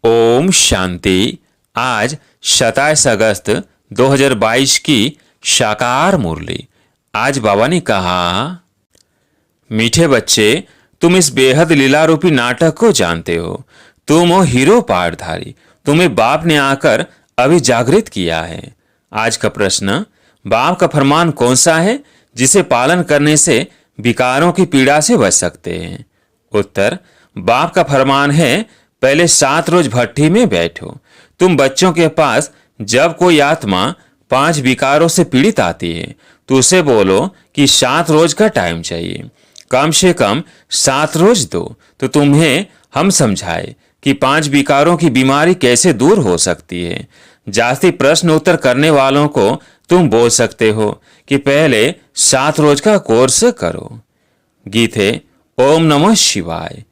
ओम शांति। आज 27 अगस्त 2022 की शाकार मुरली। आज बाबा ने कहा, मीठे बच्चे, तुम इस बेहद लीला रूपी नाटक को जानते हो। तुम हो हीरो पाठधारी। तुम्हें बाप ने आकर अभी जागृत किया है। आज का प्रश्न, बाप का फरमान कौन सा है जिसे पालन करने से विकारों की पीड़ा से बच सकते हैं? उत्तर, बाप का फरमान है, पहले 7 रोज भट्ठी में बैठो। तुम बच्चों के पास जब कोई आत्मा 5 विकारों से पीड़ित आती है तो उसे बोलो कि 7 रोज का टाइम चाहिए, कम से कम 7 रोज दो, तो तुम्हें हम समझाए कि 5 विकारों की बीमारी कैसे दूर हो सकती है। जास्ती प्रश्न उत्तर करने वालों को तुम बोल सकते हो कि पहले 7 रोज का कोर्स करो। गीत है ओम नमः शिवाय।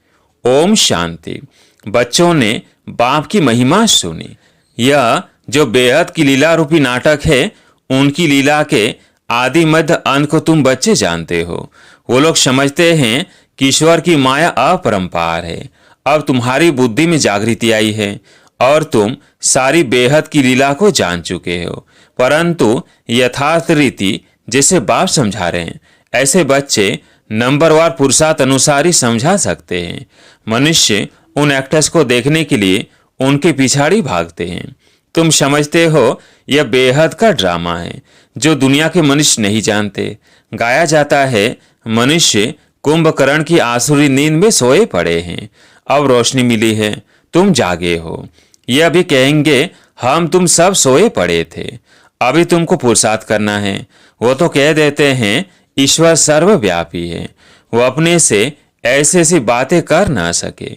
ओम शांति। बच्चों ने बाप की महिमा सुनी। यह जो बेहद की लीला रूपी नाटक है, उनकी लीला के आदि मध्य अंत को तुम बच्चे जानते हो। वो लोग समझते हैं कि ईश्वर की माया अपरंपार है। अब तुम्हारी बुद्धि में जागृति आई है और तुम सारी बेहद की लीला को जान चुके हो, परंतु यथार्थ रीति जैसे बाप समझा रहे हैं, ऐसे बच्चे नंबरवार पुरुषार्थ अनुसार ही समझा सकते हैं। मनुष्य उन एक्टर्स को देखने के लिए उनके पिछाड़ी भागते हैं। तुम समझते हो यह बेहद का ड्रामा है जो दुनिया के मनुष्य नहीं जानते। गाया जाता है, मनुष्य कुंभकर्ण की आसुरी नींद में सोए पड़े हैं, अब रोशनी मिली है, तुम जागे हो। यह भी कहेंगे, हम तुम सब सोए पड़े थे, अभी तुमको पुरुषार्थ करना है। वो तो कह देते हैं ईश्वर सर्वव्यापी है, वो अपने से ऐसी ऐसी बातें कर ना सके।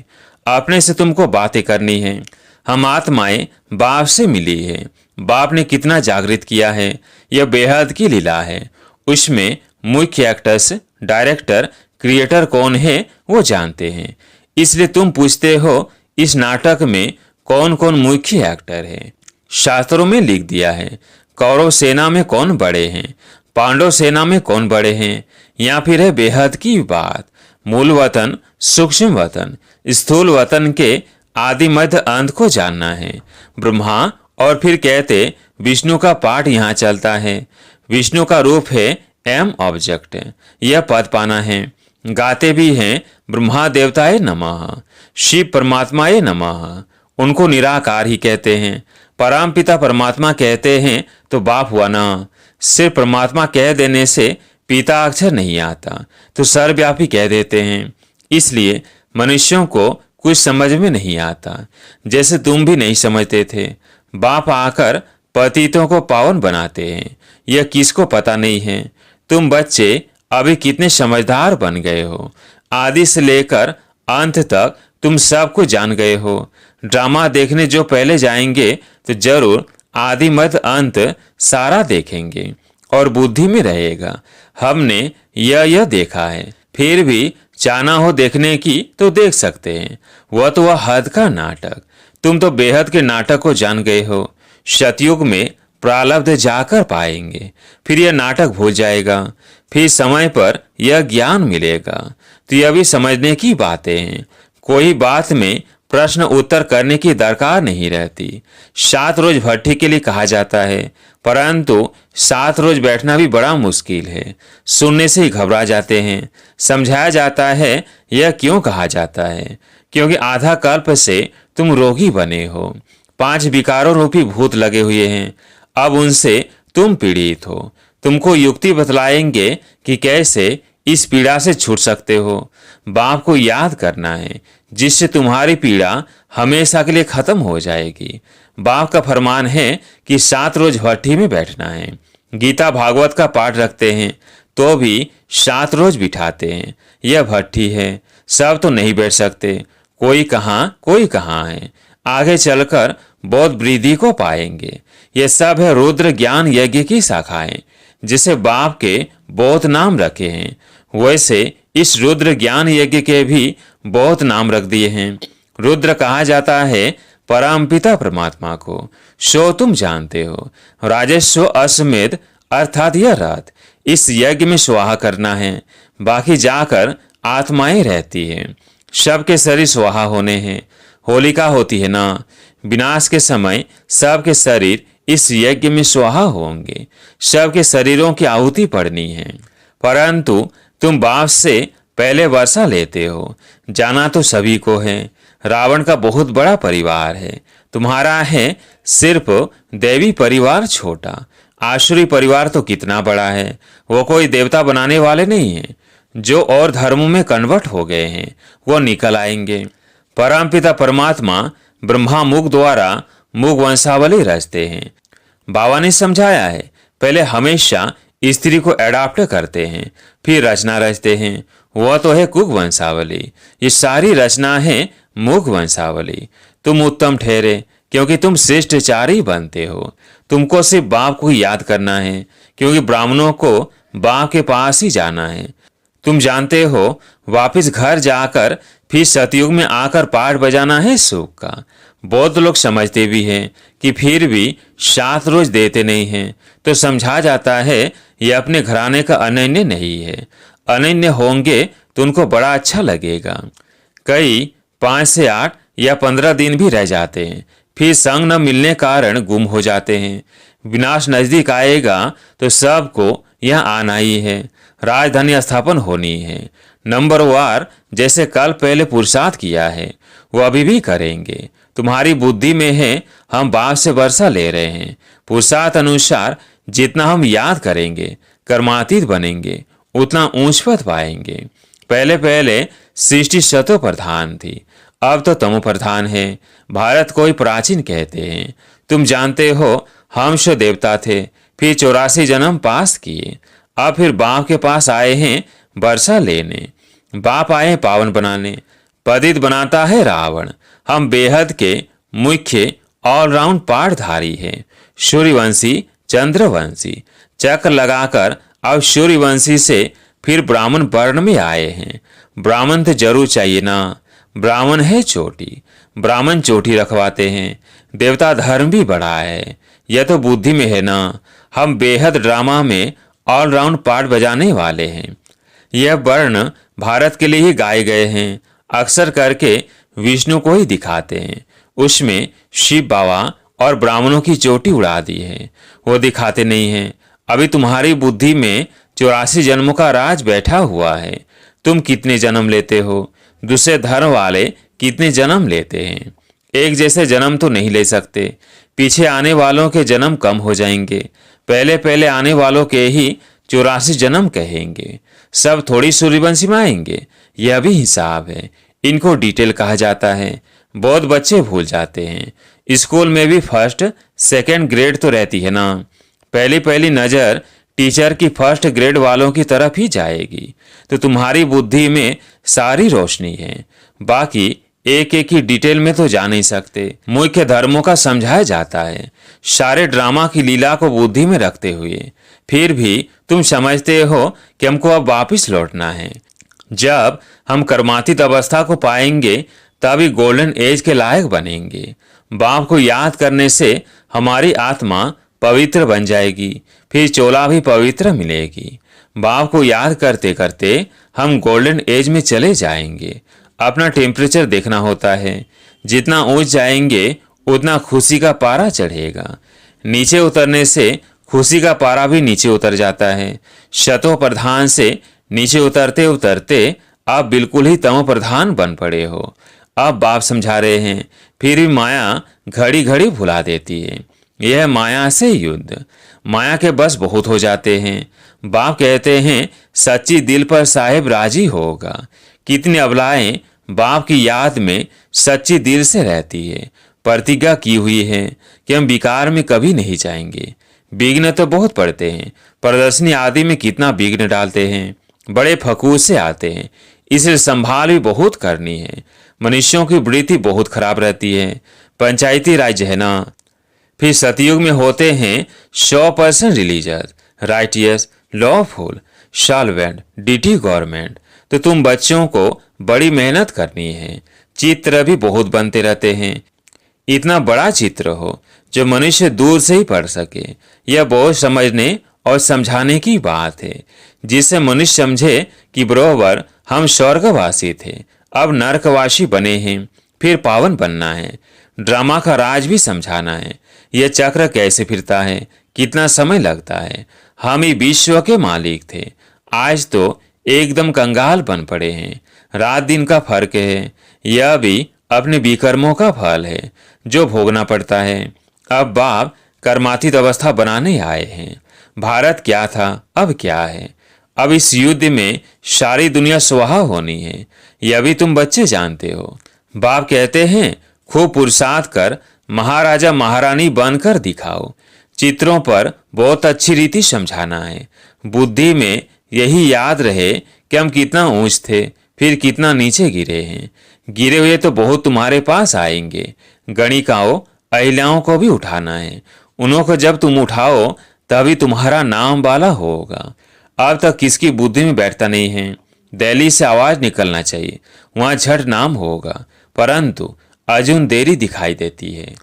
अपने से तुमको बातें करनी है। हम आत्माएं बाप से मिली है। बाप ने कितना जागृत किया है, यह बेहद की लीला है। उसमें मुख्य एक्टर्स, डायरेक्टर, क्रिएटर कौन है वो जानते हैं। इसलिए तुम पूछते हो इस नाटक में कौन कौन मुख्य एक्टर है। शास्त्रों में लिख दिया है, कौरव सेना में कौन बड़े हैं, पांडव सेना में कौन बड़े हैं, या फिर है बेहद की बात। मूल वतन, सूक्ष्म वतन, स्थूल वतन के आदि मध्य अंत को जानना है। ब्रह्मा और फिर कहते विष्णु का पाठ यहाँ चलता है। विष्णु का रूप है एम ऑब्जेक्ट, यह पद पाना है। गाते भी हैं ब्रह्मा देवताए नमः, शिव परमात्माए नमः, उनको निराकार ही कहते हैं। परम पिता परमात्मा कहते हैं तो बाप हुआ ना। सिर्फ परमात्मा कह देने से पिता अक्षर नहीं आता, तो सर्वव्यापी कह देते हैं। इसलिए मनुष्यों को कुछ समझ में नहीं आता, जैसे तुम भी नहीं समझते थे। बाप आकर पतितों को पावन बनाते हैं, यह किसको पता नहीं है। तुम बच्चे अभी कितने समझदार बन गए हो। आदि से लेकर अंत तक तुम सब कुछ जान गए हो। ड्रामा देखने जो पहले जाएंगे तो जरूर आदि मध्य अंत सारा देखेंगे और बुद्धि में रहेगा, हमने यह देखा है। फिर भी चाहना हो देखने की तो देख सकते हैं, वह तो वह हद का नाटक। तुम तो बेहद के नाटक को जान गए हो। सतयुग में प्रारब्ध जाकर पाएंगे, फिर यह नाटक भूल जाएगा, फिर समय पर यह ज्ञान मिलेगा। तो यह भी समझने की बातें हैं। कोई बात में प्रश्न उत्तर करने की दरकार नहीं रहती। 7 रोज भट्ठी के लिए कहा जाता है, परंतु 7 रोज बैठना भी बड़ा मुश्किल है। सुनने से ही घबरा जाते हैं। समझाया जाता है यह क्यों कहा जाता है, क्योंकि आधा कल्प से तुम रोगी बने हो। 5 विकारों रूपी भूत लगे हुए हैं, अब उनसे तुम पीड़ित हो। तुमको युक्ति बतलाएंगे कि कैसे इस पीड़ा से छूट सकते हो। बाप को याद करना है, जिससे तुम्हारी पीड़ा हमेशा के लिए खत्म हो जाएगी। बाप का फरमान है कि 7 रोज भट्ठी में बैठना है। गीता भागवत का पाठ रखते हैं तो भी 7 रोज बिठाते हैं। यह भट्ठी है, सब तो नहीं बैठ सकते। कोई कहाँ है। आगे चलकर बौद्ध वृद्धि को पाएंगे। ये सब है रुद्र ज्ञान यज्ञ की शाखाएं, जिसे बाप के बहुत नाम रखे हैं। वैसे इस रुद्र ज्ञान यज्ञ के भी बहुत नाम रख दिए हैं। रुद्र कहा जाता है परमपिता परमात्मा को, सो तुम जानते हो। राजस्व अश्वमेध अर्थात यह रात इस यज्ञ में स्वाहा करना है। बाकी जाकर आत्माएं रहती हैं, सबके शरीर स्वाहा होने हैं। होलिका होती है ना, विनाश के समय सबके शरीर इस यज्ञ में स्वाहा होंगे, सबके शरीरों की आहुति पड़नी है। परंतु तुम बाप से पहले वर्षा लेते हो, जाना तो सभी को है। रावण का बहुत बड़ा परिवार है, तुम्हारा है सिर्फ देवी परिवार छोटा। आसुरी परिवार तो कितना बड़ा है, वो कोई देवता बनाने वाले नहीं है। जो और धर्मों में कन्वर्ट हो गए हैं वो निकल आएंगे। परमपिता परमात्मा ब्रह्मा मुख द्वारा मुख वंशावली रचते हैं। बाबा ने समझाया है, पहले हमेशा स्त्री को एडाप्ट करते हैं, फिर रचना रचते हैं। वह तो है कुक वंशावली, ये सारी रचना है मुख वंशावली। तुम उत्तम ठहरे क्योंकि तुम श्रेष्ठचारी बनते हो। तुमको सिर्फ बाप को याद करना है, क्योंकि ब्राह्मणों को बाप के पास ही जाना है। तुम जानते हो, वापिस घर जाकर फिर सतयुग में आकर पाठ बजाना है सुख का। बहुत लोग समझते भी हैं कि फिर भी 7 रोज देते नहीं हैं, तो समझा जाता है ये अपने घराने का अनन्य नहीं है। अनन्य होंगे तो उनको बड़ा अच्छा लगेगा। कई 5 से 8 या 15 दिन भी रह जाते हैं, फिर संग न मिलने कारण गुम हो जाते हैं। विनाश नजदीक आएगा तो सबको यहाँ आना ही है, राजधानी स्थापन होनी है। नंबर वार जैसे कल पहले पुरुषार्थ किया है वो अभी भी करेंगे। तुम्हारी बुद्धि में है हम बाप से वर्षा ले रहे हैं। पुरुषार्थ अनुसार जितना हम याद करेंगे, कर्मातीत बनेंगे, उतना ऊंच पद पाएंगे। पहले पहले सृष्टि सतो प्रधान थी, अब तो तमो प्रधान है। भारत को ही प्राचीन कहते हैं। तुम जानते हो हम शो देवता थे, फिर 84 जन्म पास किए, अब फिर बाप के पास आए हैं वर्षा लेने। बाप आए पावन बनाने, पतित बनाता है रावण। हम बेहद के मुख्य ऑलराउंड पाठधारी हैं। सूर्यवंशी चंद्रवंशी चक्र लगाकर अब सूर्यवंशी से फिर ब्राह्मण वर्ण में आए हैं। ब्राह्मण तो जरूर चाहिए ना, ब्राह्मण है चोटी, ब्राह्मण चोटी रखवाते हैं। देवता धर्म भी बड़ा है, यह तो बुद्धि में है ना। हम बेहद ड्रामा में ऑलराउंड पार्ट बजाने वाले हैं। यह वर्ण भारत के लिए ही गाए गए हैं। अक्सर करके विष्णु को ही दिखाते हैं, उसमें शिव बाबा और ब्राह्मणों की चोटी उड़ा दी है, वो दिखाते नहीं हैं। अभी तुम्हारी बुद्धि में 84 जन्मों का राज बैठा हुआ है। तुम कितने जन्म लेते हो, दूसरे धर्म वाले कितने जन्म लेते हैं। एक जैसे जन्म तो नहीं ले सकते। पीछे आने वालों के जन्म कम हो जाएंगे, पहले पहले आने वालों के ही 84 जन्म कहेंगे। सब थोड़ी सूर्यवंशी में आएंगे, यह भी हिसाब है। इनको डिटेल कहा जाता है, बहुत बच्चे भूल जाते हैं। स्कूल में भी फर्स्ट सेकंड ग्रेड तो रहती है ना। पहली पहली नज़र टीचर की फर्स्ट ग्रेड वालों की तरफ ही जाएगी, तो तुम्हारी बुद्धि में सारी रोशनी है। बाकी एक एक की डिटेल में तो जा नहीं सकते। मुख्य धर्मों का समझाया जाता है, सारे ड्रामा की लीला को बुद्धि में रखते हुए। फिर भी तुम समझते हो कि हमको अब वापिस लौटना है। जब हम कर्मातीत अवस्था को पाएंगे तभी गोल्डन एज के लायक बनेंगे। बाप को याद करने से हमारी आत्मा पवित्र बन जाएगी, फिर चोला भी पवित्र मिलेगी। बाप को याद करते करते हम गोल्डन एज में चले जाएंगे। अपना टेम्परेचर देखना होता है, जितना ऊंच जाएंगे उतना खुशी का पारा चढ़ेगा। नीचे उतरने से खुशी का पारा भी नीचे उतर जाता है। शतो प्रधान से नीचे उतरते उतरते आप बिल्कुल ही तमो प्रधान बन पड़े हो। अब बाप समझा रहे हैं, फिर भी माया घड़ी घड़ी भुला देती है। यह माया से युद्ध, माया के बस बहुत हो जाते हैं। बाप कहते हैं सच्ची दिल पर साहिब राजी होगा। कितनी अबलाएं बाप की याद में सच्ची दिल से रहती है, प्रतिज्ञा की हुई है कि हम विकार में कभी नहीं जाएंगे। विघ्न तो बहुत पड़ते हैं, प्रदर्शनी आदि में कितना विघ्न डालते हैं, बड़े फकूर से आते हैं, इसलिए संभाल भी बहुत करनी है। मनुष्यों की वृत्ति बहुत खराब रहती है, पंचायती राज है ना। फिर सतयुग में होते हैं 100% religious, righteous, lawful, solvent, deity government. तो तुम बच्चों को बड़ी मेहनत करनी है। चित्र भी बहुत बनते रहते हैं, इतना बड़ा चित्र हो जो मनुष्य दूर से ही पढ़ सके। यह बहुत समझने और समझाने की बात है, जिससे मनुष्य समझे कि बरोबर हम स्वर्गवासी थे, अब नरकवासी बने हैं। फिर पावन बनना है। ड्रामा का राज भी समझाना है। यह चक्र कैसे फिरता है, कितना समय लगता है। हम ही विश्व के मालिक थे, आज तो एकदम कंगाल बन पड़े हैं। रात दिन का फर्क है। यह भी अपने विकर्मों का फल है जो भोगना पड़ता है। अब बाप कर्मातीत अवस्था बनाने आए हैं। भारत क्या था, अब क्या है। अब इस युद्ध में सारी दुनिया स्वाहा होनी है। यह भी तुम बच्चे जानते हो। बाप कहते हैं खूब पुरुषार्थ कर महाराजा महारानी बनकर दिखाओ। चित्रों पर बहुत अच्छी रीति समझाना है। बुद्धि में यही याद रहे कि हम कितना ऊंच थे, फिर कितना नीचे गिरे हैं। गिरे हुए तो बहुत तुम्हारे पास आएंगे। गणिकाओं अहिल्याओं को भी उठाना है। उन्हों को जब तुम उठाओ तभी तुम्हारा नाम वाला होगा। अब तक किसकी बुद्धि में बैठता नहीं है। दिल्ली से आवाज निकलना चाहिए, वहां झट नाम होगा, परंतु अजून देरी दिखाई देती है।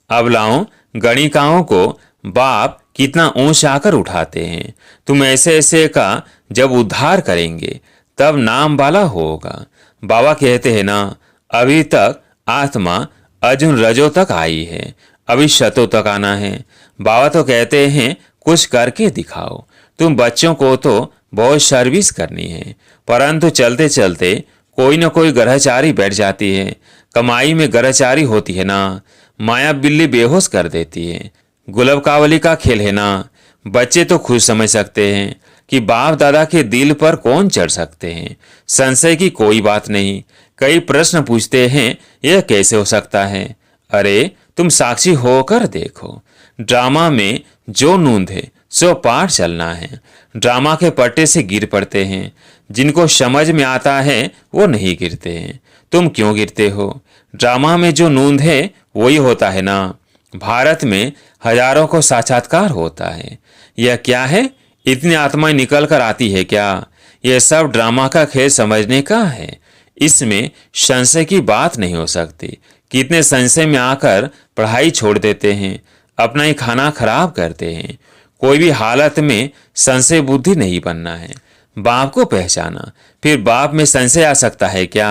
अबलाओं गणिकाओं को बाप कितना ऊंच आकर उठाते हैं। तुम ऐसे ऐसे का जब उद्धार करेंगे तब नाम वाला होगा। बाबा कहते हैं ना, अभी तक आत्मा अर्जुन रजो तक आई है, अभी शतो तक आना है। बाबा तो कहते हैं कुछ करके दिखाओ। तुम बच्चों को तो बहुत सर्विस करनी है, परंतु चलते चलते कोई न कोई ग्रहचारी बैठ जाती है। कमाई में ग्रहचारी होती है ना, माया बिल्ली बेहोश कर देती है। गुलब कावली का खेल है ना। बच्चे तो खुद समझ सकते हैं कि बाप दादा के दिल पर कौन चढ़ सकते हैं। संशय की कोई बात नहीं। कई प्रश्न पूछते हैं, यह कैसे हो सकता है। अरे तुम साक्षी होकर देखो। ड्रामा में जो नूंद है सो पार चलना है। ड्रामा के पट्टे से गिर पड़ते हैं। जिनको समझ में आता है वो नहीं गिरते हैं। तुम क्यों गिरते हो। ड्रामा में जो नूंद है वही होता है ना। भारत में हजारों को साक्षात्कार होता है। यह क्या है, इतनी आत्माएं निकल कर आती है क्या। यह सब ड्रामा का खेल समझने का है। इसमें संशय की बात नहीं हो सकती। कितने संशय में आकर पढ़ाई छोड़ देते हैं, अपना ही खाना खराब करते हैं। कोई भी हालत में संशय बुद्धि नहीं बनना है। बाप को पहचाना, फिर बाप में संशय आ सकता है क्या।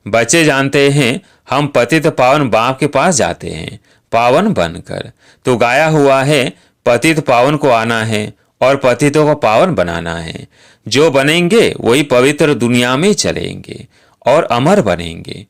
बच्चे जानते हैं हम पतित पावन बाप के पास जाते हैं पावन बनकर। तो गाया हुआ है पतित पावन को आना है और पतितों को पावन बनाना है। जो बनेंगे वही पवित्र दुनिया में चलेंगे और अमर बनेंगे।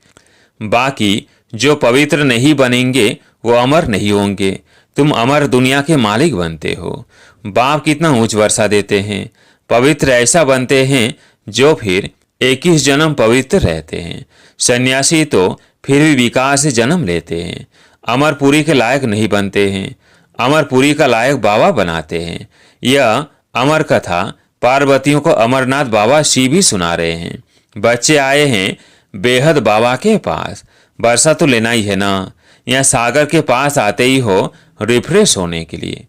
बाकी जो पवित्र नहीं बनेंगे वो अमर नहीं होंगे। तुम अमर दुनिया के मालिक बनते हो। बाप कितना ऊंच वर्षा देते हैं। पवित्र ऐसा बनते हैं जो फिर 21 जन्म पवित्र रहते हैं। सन्यासी तो फिर भी विकास से जन्म लेते हैं। अमरपुरी के लायक नहीं बनते हैं, अमरपुरी का लायक बाबा बनाते हैं। यह अमर कथा पार्वतियों को अमरनाथ बाबा शिव भी सुना रहे हैं। बच्चे आए हैं बेहद बाबा के पास। वर्षा तो लेना ही है ना। यहाँ सागर के पास आते ही हो रिफ्रेश होने के लिए,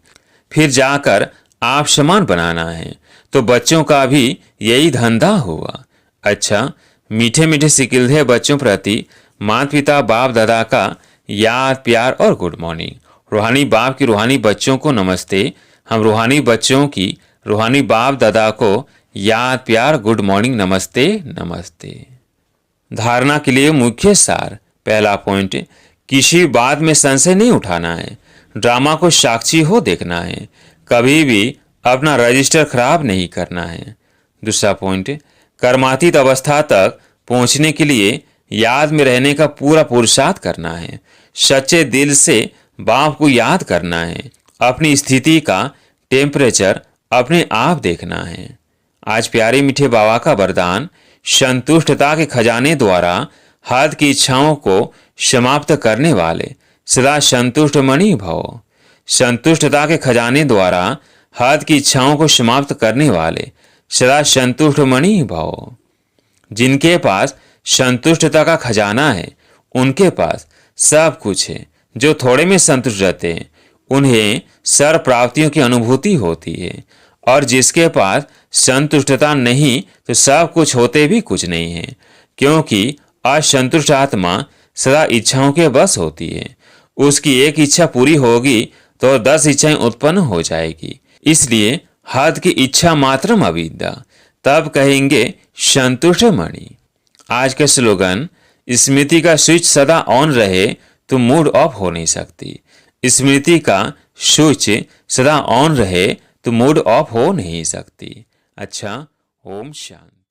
फिर जाकर आप समान बनाना है। तो बच्चों का भी यही धंधा हुआ। अच्छा, मीठे मीठे सिकिल्धे बच्चों प्रति माता पिता बाप दादा का याद प्यार और गुड मॉर्निंग। रूहानी बाप की रूहानी बच्चों को नमस्ते। हम रूहानी बच्चों की रूहानी बाप दादा को याद प्यार गुड मॉर्निंग नमस्ते नमस्ते। धारणा के लिए मुख्य सार। पहला पॉइंट, किसी बात में संशय नहीं उठाना है। ड्रामा को साक्षी हो देखना है। कभी भी अपना रजिस्टर खराब नहीं करना है। दूसरा पॉइंट, कर्मातीत अवस्था तक पहुंचने के लिए याद में रहने का पूरा पुरुषार्थ करना है। सच्चे दिल से बाप को याद करना है। अपनी स्थिति का टेम्परेचर अपने आप देखना है। आज प्यारे मीठे बाबा का वरदान, संतुष्टता के खजाने द्वारा हद की इच्छाओं को समाप्त करने वाले सदा संतुष्ट मणि भव। संतुष्टता के खजाने द्वारा हद की इच्छाओं को समाप्त करने वाले सदा संतुष्ट मणि भव। जिनके पास संतुष्टता का खजाना है उनके पास सब कुछ है। जो थोड़े में संतुष्ट रहते हैं उन्हें सर्व प्राप्तियों की अनुभूति होती है, और जिसके पास संतुष्टता नहीं तो सब कुछ होते भी कुछ नहीं है, क्योंकि असंतुष्ट आत्मा सदा इच्छाओं के बस होती है। उसकी एक इच्छा पूरी होगी तो 10 इच्छाएं उत्पन्न हो जाएगी। इसलिए हद की इच्छा मात्रम अविद्या, तब कहेंगे संतुष्ट मणि। आज का स्लोगन, स्मृति का स्विच सदा ऑन रहे तो मूड ऑफ हो नहीं सकती। स्मृति का स्विच सदा ऑन रहे तो मूड ऑफ हो नहीं सकती। अच्छा, ओम शांति।